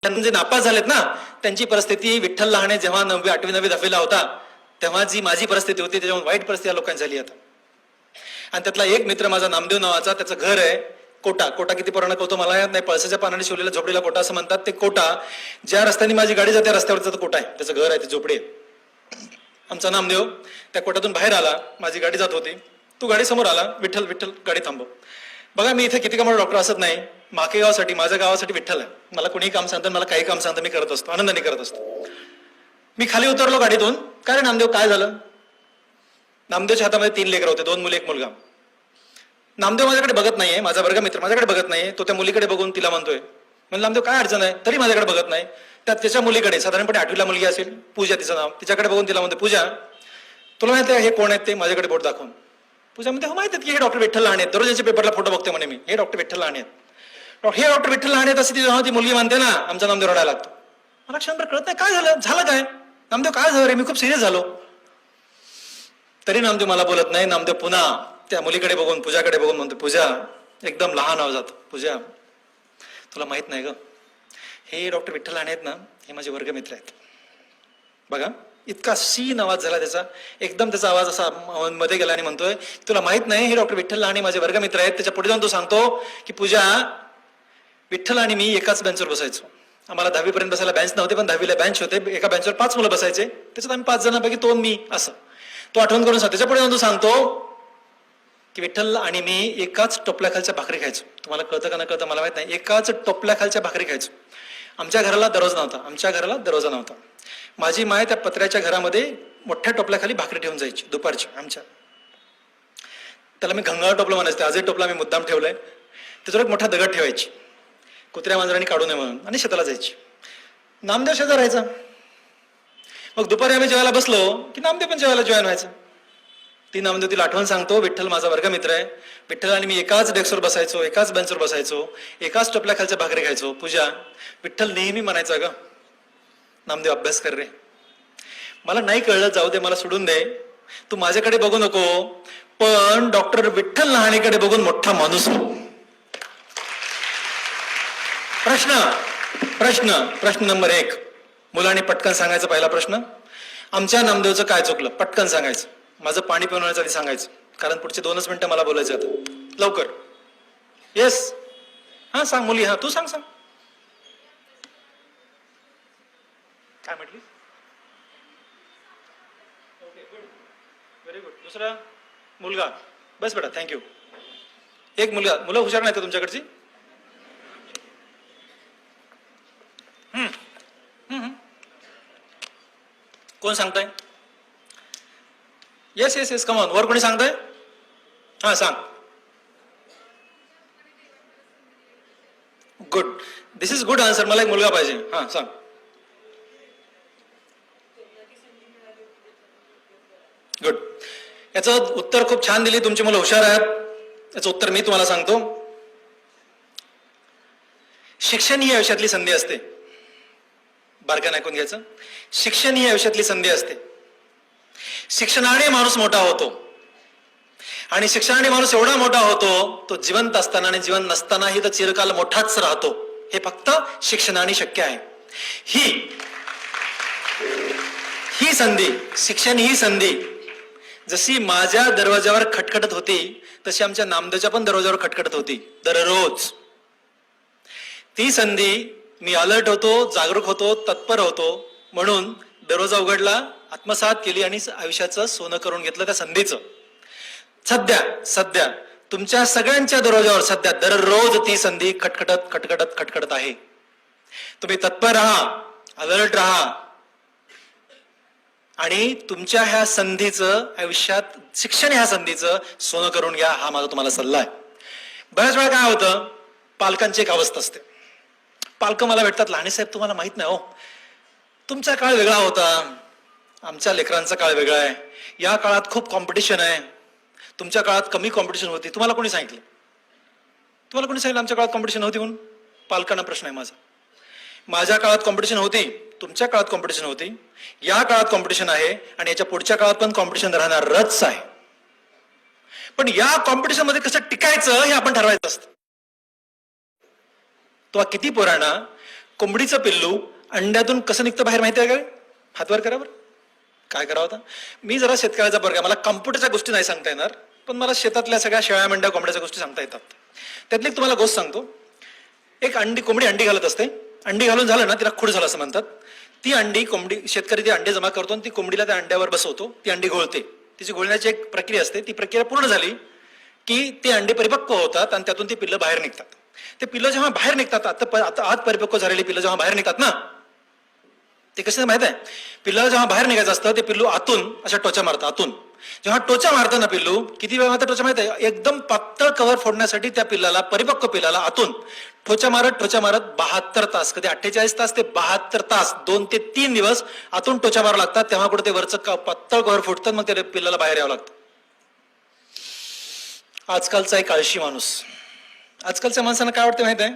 जे नापास झालेत ना त्यांची परिस्थिती विठ्ठल लहाने जेव्हा 9वी 8वी 9वी 10वीला होता तेव्हा जी माझी परिस्थिती होती त्याच्यावर वाईट परिस्थिती या लोकांची झाली आता. आणि त्यातला एक मित्र माझा नामदेव नावाचा, त्याचं घर आहे कोटा. कोटा किती पुराणा होतो मला याद नाही, पळसाच्या पानाने शिवलेल्या झोपडीला कोटा असं म्हणतात. ते कोटा ज्या रस्त्याने माझी गाडी जाते रस्त्यावरचा कोटा आहे, त्याचं घर आहे, ती झोपडी आहे. आमचा नामदेव त्या कोटातून बाहेर आला, माझी गाडी जात होती, तू गाडी समोर आला, विठ्ठल विठ्ठल गाडी थांबव. बघा मी इथे किती कामाला डॉक्टर असत नाही, माके गावासाठी माझ्या गावासाठी विठ्ठल आहे. मला कुणीही काम सांगतं, मला काही काम सांगतं, मी करत असतो, आनंदाने करत असतो. मी खाली उतरलो गाडीतून, काय रे नामदेव काय झालं? नामदेवच्या हातामध्ये 3 लेकरं होते, 2 मुली 1 मुलगा. नामदेव माझ्याकडे बघत नाहीये, माझा वर्ग मित्र माझ्याकडे बघत नाहीये, तो त्या मुलीकडे बघून तिला म्हणतोय. म्हणजे नामदेव काय अडचण आहे? तरी माझ्याकडे बघत नाही. त्याच्या मुलीकडे साधारणपणे 8वीला मुलगी असेल, पूजा तिचं नाव, तिच्याकडे बघून तिला म्हणते, पूजा तुला माहिती आहे हे कोण आहेत? ते माझ्याकडे बोट दाखवून. पूजा म्हणते हो माहिती आहे की हे डॉक्टर विठ्ठल लहाने आहेत, दररोज यांच्या पेपरला फोटो बघते म्हणे मी, हे डॉक्टर विठ्ठल लहाने आहेत. हे डॉक्टर विठ्ठल लहाने आहेत असे ती मुलगी म्हणते ना, आमचा नामदेव रडायला लागतो. मला क्षणभर कळत नाही काय झालं, झालं काय नामदेव, काय झालं रे? मी खूप सिरियस झालो. तरी नामदेव मला बोलत नाही. नामदेव पुन्हा त्या मुलीकडे बघून पूजाकडे बघून म्हणतो, पूजा एकदम लहान आवाजात, पूजा तुला माहित नाही ग, हे डॉक्टर विठ्ठल लहाने आहेत ना, हे माझे वर्गमित्र आहेत. बघा इतका सीन आवाज झाला त्याचा, एकदम त्याचा आवाज असा मध्ये गेला आणि म्हणतोय, तुला माहित नाही हे डॉक्टर विठ्ठल लहाने माझे वर्गमित्र आहेत. त्याच्या पुढे जाऊन तो सांगतो की पूजा विठ्ठल आणि मी एकाच बेंचवर बसायचो. आम्हाला 10वी पर्यंत बसायला बेंच नव्हते, पण 10वीला बेंच होते. एका बेंचवर 5 मुलं बसायचे, त्याच्यात आम्ही 5 जणांपैकी 2 मी, असं तो आठवण करून सांगतो. त्याच्या पुढे जाऊन तो सांगतो की विठ्ठल आणि मी एकाच टोपल्याखालच्या भाकरी खायचो. तुम्हाला कळतं का न कळतं मला माहित नाही, एकाच टोपल्याखालच्या भाकरी खायचो. आमच्या घराला दरवाजा नव्हता. माझी माय त्या पत्र्याच्या घरामध्ये मोठ्या टोपल्याखाली भाकरी ठेवून जायची दुपारची आमच्या. त्याला मी घंगाळ टोपलं म्हणायचं, आजही टोपला मी मुद्दाम ठेवलाय. त्याच्यावर एक मोठा दगड ठेवायची, कुत्र्या मांजरांनी काढू नये म्हणून, आणि शेताला जायची. नामदेव शेजार राहायचा. मग दुपारी आम्ही जेवायला बसलो की नामदेव पण जेवायला जॉईन व्हायचं. ती नामदेव तिला आठवण सांगतो, विठ्ठल माझा वर्गमित्र आहे, विठ्ठल आणि मी एकाच डेस्कवर बसायचो, एकाच बेंचवर बसायचो, एकाच टोपल्याखालच्या भाकरी खायचो. पूजा विठ्ठल नेहमी म्हणायचा ग नामदेव अभ्यास कर रे. मला नाही कळलं, जाऊ दे, मला सोडून दे, तू माझ्याकडे बघू नको, पण डॉक्टर विठ्ठल लहानेकडे बघून मोठा माणूस हो. प्रश्न नंबर 1, मुलांनी पटकन सांगायचा. पहिला प्रश्न, आमच्या नामदेवचं काय चुकलं? पटकन सांगायचं. माझं पाणी पिवण्याच्या आधी सांगायचं, कारण पुढचे 2च मिनिटं मला बोलायचं आता. लवकर. येस, हा सांग मुली, हा तू सांग. काय म्हटली? Okay, good, very good. दुसरा मुलगा, बस बेटा, थँक्यू. एक मुलं हुशार नाही का तुमच्याकडची? कोण सांगताय? Yes come on. वर कोणी सांगताय? हा सांग. Good, this is good answer. मला एक मुलगा पाहिजे. हा सांग. गुड. याचं उत्तर खूप छान दिली, तुमची मुलं हुशार आहेत. याचं उत्तर मी तुम्हाला सांगतो. शिक्षण ही आयुष्यातली संधी असते. बारकाईने ऐकून घ्यायचं. शिक्षण ही आयुष्यातली संधी असते. शिक्षणाने माणूस मोठा होतो, आणि शिक्षणाने माणूस एवढा मोठा होतो, तो जिवंत असताना आणि जिवंत नसतानाही तर चिरकाल मोठाच राहतो. हे फक्त शिक्षणाने शक्य आहे. ही संधी, शिक्षण ही संधी जशी माझ्या दरवाजावर खटखटत होती, तशी आमच्या नामदेवच्या पण दरवाजावर खटखटत होती दररोज. ती संधी मी अलर्ट होतो, जागरूक होतो, तत्पर होतो, म्हणून दरवाजा उघडला, आत्मसात केली आणि आयुष्याचं सोनं करून घेतलं त्या संधीचं. सध्या तुमच्या सगळ्यांच्या दरवाजावर सध्या दररोज ती संधी खटखटत आहे. तुम्ही तत्पर राहा, अलर्ट राहा, आणि तुमच्या ह्या संधीचं आयुष्यात, शिक्षण ह्या संधीचं सोनं करून घ्या, हा माझा तुम्हाला सल्ला आहे. बऱ्याच वेळा काय होतं, पालकांची एक अवस्था असते. पालक मला भेटतात, लहाने साहेब तुम्हाला माहित नाही हो, तुमचा काळ वेगळा होता, आमच्या लेकरांचा काळ वेगळा आहे, या काळात खूप कॉम्पिटिशन आहे, तुमच्या काळात कमी कॉम्पिटिशन होती. तुम्हाला कोणी सांगितलं आमच्या काळात कॉम्पिटिशन होती म्हणून? पालकांना प्रश्न आहे माझा. माझ्या काळात कॉम्पिटिशन होती, तुमच्या काळात कॉम्पिटिशन होती, या काळात कॉम्पिटिशन आहे, आणि याच्या पुढच्या काळात पण कॉम्पिटिशन राहणारच आहे. पण या कॉम्पिटिशन मध्ये कसं टिकायचं हे आपण ठरवायचं असतं. तो किती पुराणा कोंबडीचं पिल्लू अंड्यातून कसं निघतं बाहेर माहिती आहे का? हातवर करा बरं. काय करावं होता? मी जरा शेतकऱ्याचा वर्ग आहे, मला कम्प्युटरच्या गोष्टी नाही सांगता येणार, पण मला शेतातल्या सगळ्या शेळ्या मेंढ्या कोंबड्याच्या गोष्टी सांगता येतात. त्यातली एक तुम्हाला गोष्ट सांगतो. एक कोंबडी अंडी घालत असते. अंडी घालून झालं ना, तिला खूड झालं असं म्हणतात. ती अंडी कोंबडी, शेतकरी ती अंडे जमा करतो आणि ती कोंबडीला त्या अंड्यावर बसवतो. ती अंडी घोळते. तिची घोळण्याची एक प्रक्रिया असते. ती प्रक्रिया पूर्ण झाली की ते अंडे परिपक्व होतात आणि त्यातून ती पिल्लं बाहेर निघतात. ते पिल्लं जेव्हा बाहेर निघतात, आता आत परिपक्व झालेली पिल्लं जेव्हा बाहेर निघतात ना, ते कसं माहित आहे? पिल्लाला जेव्हा बाहेर निघायचं असतं ते पिल्लू आतून अशा टोचा मारतं. आतून जेव्हा टोचा मारतं ना पिल्लू, किती वेळ मारतं टोचा माहित आहे? एकदम पातळ कव्हर फोडण्यासाठी त्या पिल्लाला, परिपक्व पिल्लाला आतून ठोचा मारत 72 तास, कधी 48 तास ते 72 तास, 2 ते 3 दिवस आतून टोचा मारावं लागतात. तेव्हा कुठे ते वरचं पातळ कव्हर फुटतं, मग त्या पिल्लाला बाहेर यावं लागतं. आजकालचा एक आळशी माणूस. आजकालच्या माणसांना काय वाटतं माहित आहे?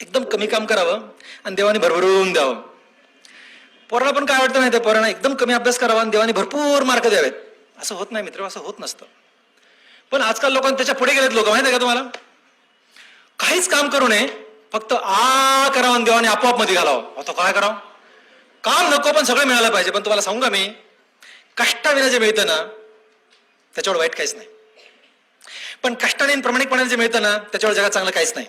एकदम कमी काम करावं आणि देवाने भरभरून द्यावं. पोराला पण काय वाटतं माहिती आहे? पोरांना एकदम कमी अभ्यास करावा आणि देवाने भरपूर मार्क द्यावेत. असं होत नाही मित्र, असं होत नसतं. पण आजकाल लोकांना त्याच्या पुढे गेलेत लोक, माहिती आहे का तुम्हाला? काहीच काम करू नये, फक्त आ करावं आणि देवाने आपोआप मध्ये घालावं. आता काय करावं? काम नको पण सगळं मिळालं पाहिजे. पण तुम्हाला सांगू का मी, कष्टाविना जे मिळतं ना त्याच्यावर वाईट काहीच नाही. पण कष्टाने आणि प्रामाणिकपणाने जे मिळतं ना त्याच्यावर जगात चांगलं काहीच नाही.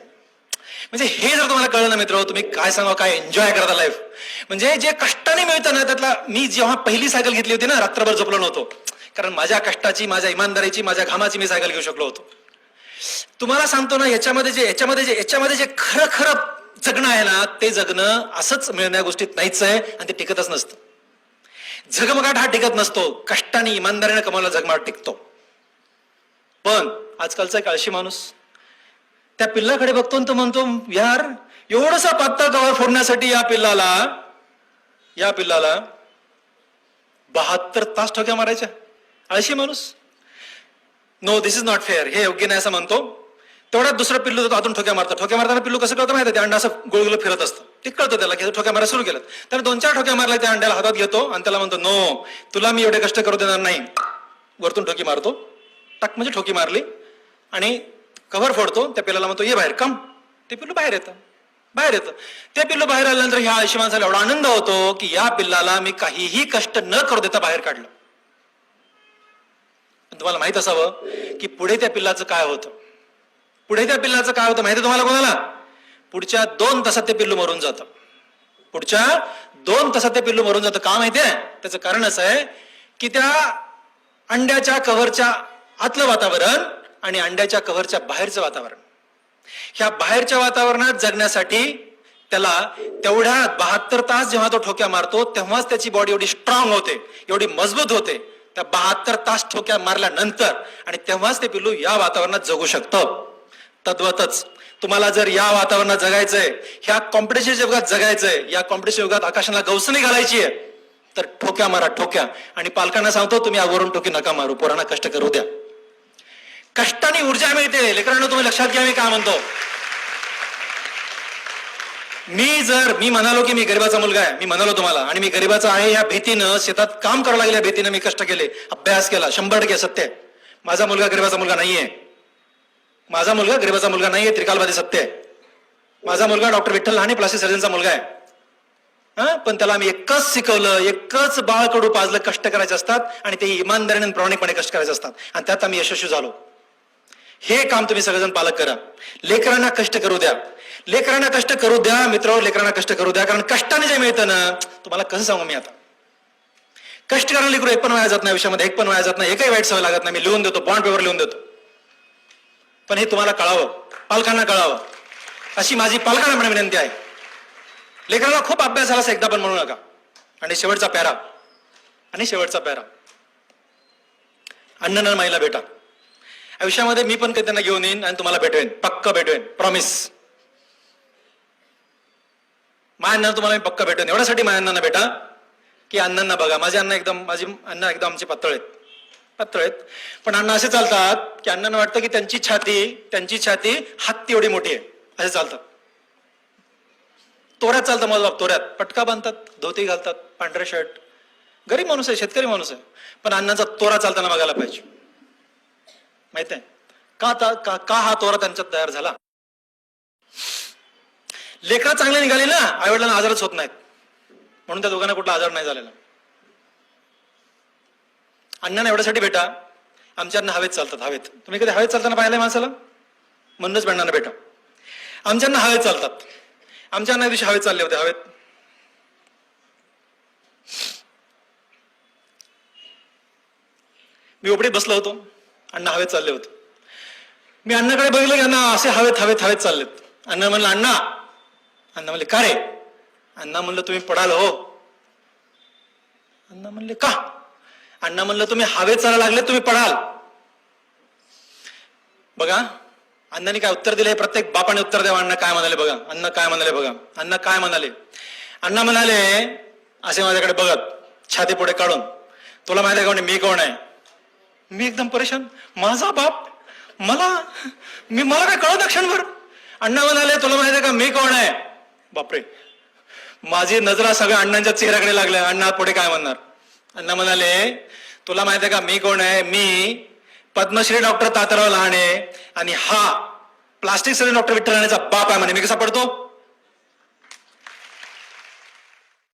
म्हणजे हे जर तुम्हाला कळलं ना मित्र, तुम्ही काय सांगा, काय एन्जॉय करता लाईफ. म्हणजे जे कष्टाने मिळतं ना त्यातला, मी जेव्हा पहिली सायकल घेतली होती ना, रात्रभर झोपलो नव्हतो, कारण माझ्या कष्टाची, माझ्या इमानदारीची, माझ्या घामाची मी सायकल घेऊ शकलो होतो. तुम्हाला सांगतो ना, याच्यामध्ये जे खरं खरं जगणं आहे ना, ते जगणं असंच मिळण्या गोष्टीत नाहीच आहे आणि ते टिकतच नसतं. झगमगाट हा टिकत नसतो, कष्टाने इमानदारीने कमावला झगमगाट टिकतो. पण आजकालचा एक आळशी माणूस त्या पिल्लाकडे बघतो तो म्हणतो, यार एवढसा पातळ कव्हर फोडण्यासाठी या पिल्लाला 72 तास ठोक्या मारायच्या. आळशी माणूस. No, this is not fair, हे योग्य नाही असं म्हणतो. तेवढ्यात दुसरं पिल्लू हातून ठोक्या मारताना पिल्लू कसं कळतं माहिती आहे? ते अंडा असं गोळगोळ फिरत असतं. ते कळतं त्याला की ठोक्या मारायला सुरू केलं. त्याने 2-4 ठोक्या मारल्या, त्या अंड्याला हातात घेतो आणि त्याला म्हणतो, नो, तुला मी एवढे कष्ट करू देणार नाही. वरतून ठोकी मारतो, टाक म्हणजे ठोकी मारली, आणि कव्हर फोडतो. त्या पिल्लाला म्हणतो, ये बाहेर, कम. ते पिल्लू बाहेर येतं. ते पिल्लू बाहेर आल्यानंतर ह्या आळशी माणसाला एवढा आनंद होतो की या पिल्लाला मी काहीही कष्ट न करू देता बाहेर काढलं. तुम्हाला माहित असावं की पुढे त्या पिल्लाचं काय होतं. माहिती तुम्हाला कोणाला? पुढच्या 2 तासात ते पिल्लू मरून जातं. का माहितीये? त्याचं कारण असं आहे की त्या अंड्याच्या कव्हरच्या आतलं वातावरण आणि अंड्याच्या कव्हरच्या बाहेरचं वातावरण, ह्या बाहेरच्या वातावरणात जगण्यासाठी त्याला तेवढ्या 72 तास जेव्हा तो ठोक्या मारतो तेव्हाच त्याची बॉडी एवढी स्ट्रॉंग होते, एवढी मजबूत होते. त्या 72 तास ठोक्या मारल्यानंतर, आणि तेव्हाच ते पिल्लू या वातावरणात जगू शकतं. तद्वतच तुम्हाला जर या वातावरणात जगायचंय, ह्या कॉम्पिटिशन युगात जगायचंय, या कॉम्पिटिशन युगात आकाशाला गवसणी घालायची आहे, तर ठोक्या मारा, ठोक्या. आणि पालकांना सांगतो, तुम्ही आवरून ठोकी नका मारू, पोरांना कष्ट करू द्या. कष्टाने ऊर्जा मिळते. लेकरांनो, तुम्ही लक्षात घ्या मी काय म्हणतो. मी म्हणालो की मी गरीबाचा मुलगा आहे, मी म्हणालो तुम्हाला, आणि मी गरीबाचा आहे या भीतीनं, शेतात काम करावं लागेल या भीतीनं मी कष्ट केले, अभ्यास केला. 100% सत्य आहे. माझा मुलगा गरीबाचा मुलगा नाहीये. त्रिकालवादी सत्य आहे. माझा मुलगा डॉक्टर विठ्ठल लहाने प्लास्टिक सर्जनचा मुलगा आहे. पण त्याला मी एकच शिकवलं, एकच बाळकडू पाजलं, कष्ट करायचे असतात आणि ते इमानदारीने प्रामाणिकपणे कष्ट करायचे असतात, आणि त्यात आम्ही यशस्वी झालो. हे काम तुम्ही सगळेजण पालक करा. लेकरांना कष्ट करू द्या मित्रांनो, लेकरांना कष्ट करू द्या. कारण कष्टाने जे मिळतं ना, तुम्हाला कसं सांगू मी आता, कष्ट करायला लेकरू एक पण वाया जात नाही आयुष्यामध्ये, एक पण वाया जात नाही, एकही वाईट सवय लागत नाही. मी लिहून देतो, बॉन्ड पेपर लिहून देतो. पण हे तुम्हाला कळावं, पालकांना कळावं, अशी माझी पालकांना विनंती आहे. लेकरांना खूप अभ्यास झाला असं एकदा पण म्हणू नका. आणि शेवटचा पॅरा, अण्णा माईला भेटा. आयुष्यामध्ये मी पण कधी त्यांना घेऊन येईन आणि तुम्हाला भेटवेन, पक्का भेटवेन, प्रॉमिस. माझ्या तुम्हाला मी पक्का भेटवेन. एवढ्यासाठी माझ्या अण्णांना भेटा की अण्णांना बघा. माझी अण्णा एकदम आमचे पातळ आहेत. पण अण्णा असे चालतात की अण्णांना वाटतं की त्यांची छाती हत्ती एवढी मोठी आहे, असे चालतात. तोऱ्यात चालतं, मला तोऱ्यात पटका बांधतात, धोती घालतात, पांढरे शर्ट. गरीब माणूस आहे, शेतकरी माणूस आहे, पण अण्णांचा तोरा चालताना बघायला पाहिजे. माहित आहे का हा तोरा त्यांच्यात तयार झाला? लेकरं चांगली निघाली ना, आईवडिलांना आजारच होत नाहीत, म्हणून त्या दोघांना कुठला आजार नाही झालेला. अण्णांना एवढ्यासाठी भेटा, आमच्या अण्णा हवेत चालतात. हवेत तुम्ही कधी हवेत चालताना पाहिलंय माणसाला? म्हणूनच अण्णांना भेटा. आमच्या अण्णा हवेत चालतात. आमच्या अण्णा दिवशी हवेत चालले होते. हवेत मी ओपडीत बसलो होतो, अण्णा हवेत चालले होते. मी अण्णाकडे बघितलं की अण्णा असे हवेत हवेत हवेत चाललेत. अण्णा म्हणलं अण्णा. अण्णा म्हणले का रे? अण्णा म्हणलं तुम्ही पडाल हो. अण्णा म्हणले का? अण्णा म्हणलं तुम्ही हवेत चालायला लागले, तुम्ही पडाल. बघा अण्णांनी काय उत्तर दिले, हे प्रत्येक बापाने उत्तर द्यावं. अण्णा काय म्हणाले बघा, अण्णा काय म्हणाले बघा. अण्णा काय म्हणाले? अण्णा म्हणाले असे माझ्याकडे बघत, छाती पुढे काढून, तुला माहिती आहे का मी कोण आहे? मी एकदम परेशान, माझा बाप, मला काय कळत क्षणभर. अण्णा म्हणाले तुला माहिती आहे का मी कोण आहे? बापरे, माझी नजरा सगळ्या अण्णांच्या चेहऱ्याकडे लागल्या. अण्णा पुढे काय म्हणणार? अण्णा म्हणाले तुला माहिती आहे का मी कोण आहे? मी पद्मश्री डॉक्टर तात्याराव लहाने आणि हा प्लास्टिक सर्जन डॉक्टर विठ्ठल राणेचा बाप आहे म्हणे. मी कसा पडतो?